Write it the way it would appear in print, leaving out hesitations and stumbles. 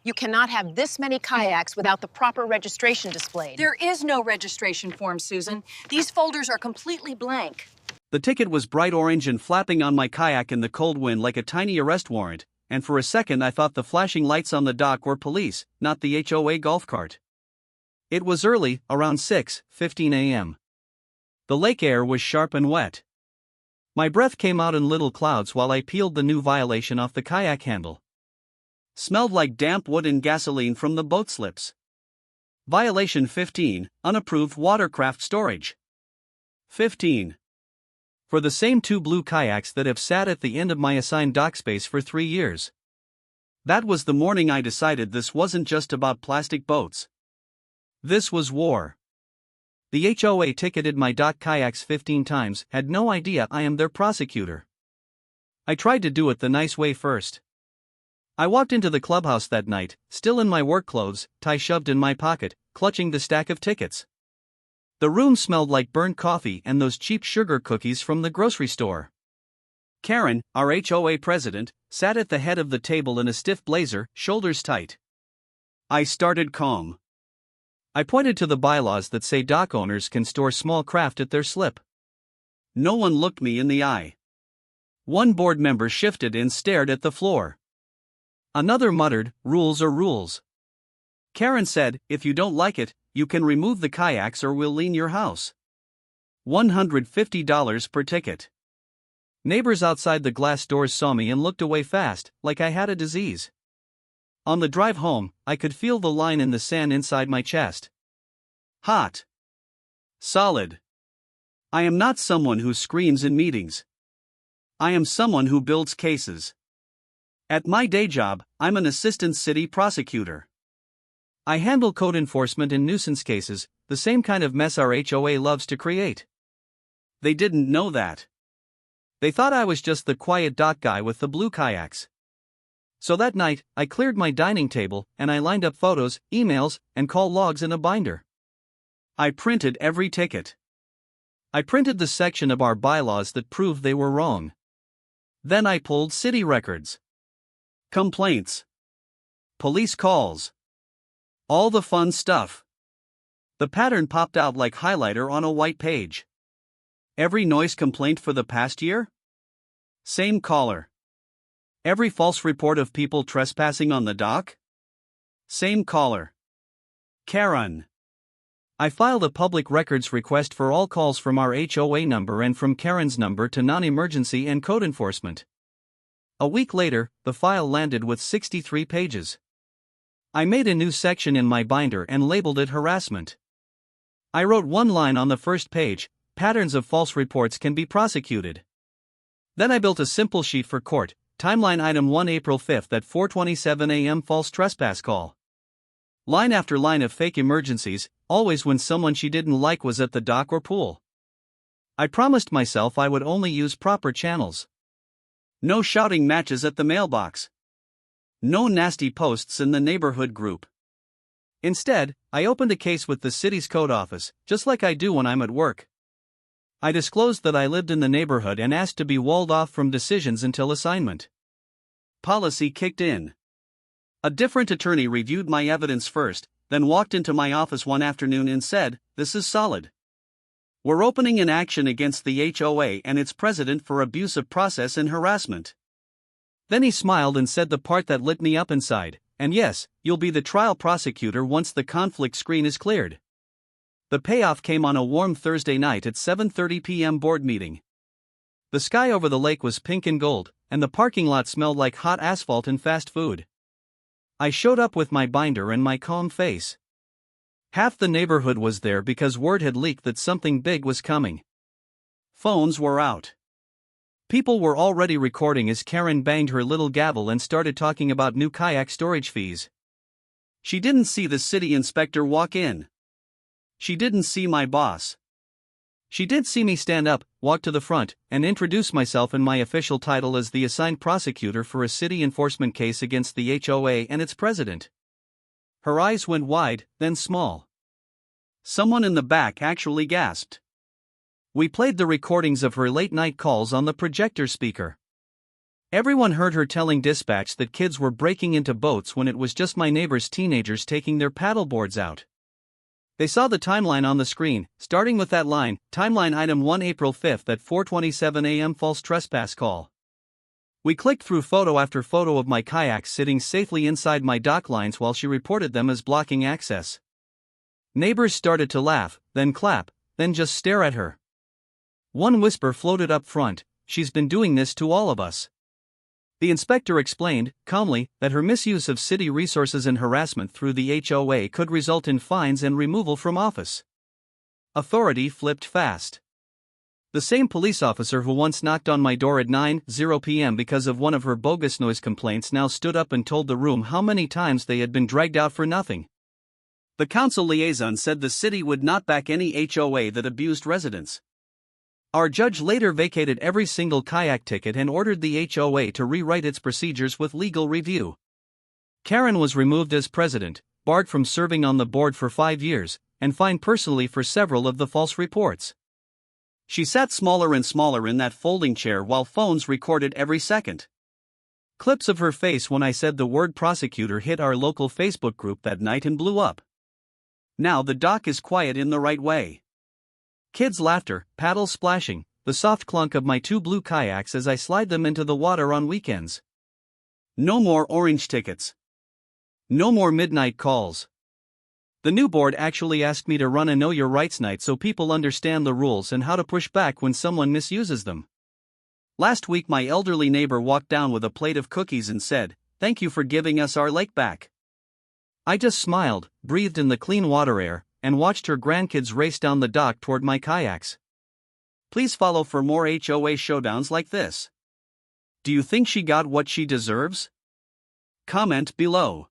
You cannot have this many kayaks without the proper registration displayed. There is no registration form, Susan. These folders are completely blank. The ticket was bright orange and flapping on my kayak in the cold wind like a tiny arrest warrant, and for a second I thought the flashing lights on the dock were police, not the HOA golf cart. It was early, around 6:15 a.m. The lake air was sharp and wet. My breath came out in little clouds while I peeled the new violation off the kayak handle. Smelled like damp wood and gasoline from the boat slips. Violation 15, unapproved watercraft storage. 15. For the same 2 blue kayaks that have sat at the end of my assigned dock space for 3 years. That was the morning I decided this wasn't just about plastic boats. This was war. The HOA ticketed my dock kayaks 15 times, had no idea I am their prosecutor. I tried to do it the nice way first. I walked into the clubhouse that night, still in my work clothes, tie shoved in my pocket, clutching the stack of tickets. The room smelled like burnt coffee and those cheap sugar cookies from the grocery store. Karen, our HOA president, sat at the head of the table in a stiff blazer, shoulders tight. I started calm. I pointed to the bylaws that say dock owners can store small craft at their slip. No one looked me in the eye. One board member shifted and stared at the floor. Another muttered, "Rules are rules." Karen said, "If you don't like it, you can remove the kayaks or we'll lien your house. $150 per ticket." Neighbors outside the glass doors saw me and looked away fast, like I had a disease. On the drive home, I could feel the line in the sand inside my chest. Hot. Solid. I am not someone who screams in meetings. I am someone who builds cases. At my day job, I'm an assistant city prosecutor. I handle code enforcement and nuisance cases, the same kind of mess our HOA loves to create. They didn't know that. They thought I was just the quiet dock guy with the blue kayaks. So that night, I cleared my dining table and I lined up photos, emails, and call logs in a binder. I printed every ticket. I printed the section of our bylaws that proved they were wrong. Then I pulled city records. Complaints. Police calls. All the fun stuff. The pattern popped out like highlighter on a white page. Every noise complaint for the past year? Same caller. Every false report of people trespassing on the dock? Same caller. Karen. I filed a public records request for all calls from our HOA number and from Karen's number to non-emergency and code enforcement. A week later, the file landed with 63 pages. I made a new section in my binder and labeled it harassment. I wrote one line on the first page: patterns of false reports can be prosecuted. Then I built a simple sheet for court: timeline item 1 April 5th at 4:27 a.m. false trespass call. Line after line of fake emergencies, always when someone she didn't like was at the dock or pool. I promised myself I would only use proper channels. No shouting matches at the mailbox. No nasty posts in the neighborhood group. Instead, I opened a case with the city's code office, just like I do when I'm at work. I disclosed that I lived in the neighborhood and asked to be walled off from decisions until assignment. Policy kicked in. A different attorney reviewed my evidence first, then walked into my office one afternoon and said, "This is solid. We're opening an action against the HOA and its president for abuse of process and harassment." Then he smiled and said the part that lit me up inside, "And yes, you'll be the trial prosecutor once the conflict screen is cleared." The payoff came on a warm Thursday night at 7:30 p.m. board meeting. The sky over the lake was pink and gold, and the parking lot smelled like hot asphalt and fast food. I showed up with my binder and my calm face. Half the neighborhood was there because word had leaked that something big was coming. Phones were out. People were already recording as Karen banged her little gavel and started talking about new kayak storage fees. She didn't see the city inspector walk in. She didn't see my boss. She did see me stand up, walk to the front, and introduce myself in my official title as the assigned prosecutor for a city enforcement case against the HOA and its president. Her eyes went wide, then small. Someone in the back actually gasped. We played the recordings of her late-night calls on the projector speaker. Everyone heard her telling dispatch that kids were breaking into boats when it was just my neighbor's teenagers taking their paddleboards out. They saw the timeline on the screen, starting with that line, timeline item 1 April 5th at 4:27 a.m. false trespass call. We clicked through photo after photo of my kayaks sitting safely inside my dock lines while she reported them as blocking access. Neighbors started to laugh, then clap, then just stare at her. One whisper floated up front, "She's been doing this to all of us." The inspector explained, calmly, that her misuse of city resources and harassment through the HOA could result in fines and removal from office. Authority flipped fast. The same police officer who once knocked on my door at 9:00 p.m. because of one of her bogus noise complaints now stood up and told the room how many times they had been dragged out for nothing. The council liaison said the city would not back any HOA that abused residents. Our judge later vacated every single kayak ticket and ordered the HOA to rewrite its procedures with legal review. Karen was removed as president, barred from serving on the board for 5 years, and fined personally for several of the false reports. She sat smaller and smaller in that folding chair while phones recorded every second. Clips of her face when I said the word prosecutor hit our local Facebook group that night and blew up. Now the dock is quiet in the right way. Kids' laughter, paddles splashing, the soft clunk of my 2 blue kayaks as I slide them into the water on weekends. No more orange tickets. No more midnight calls. The new board actually asked me to run a Know Your Rights night so people understand the rules and how to push back when someone misuses them. Last week my elderly neighbor walked down with a plate of cookies and said, "Thank you for giving us our lake back." I just smiled, breathed in the clean water air, and watched her grandkids race down the dock toward my kayaks. Please follow for more HOA showdowns like this. Do you think she got what she deserves? Comment below.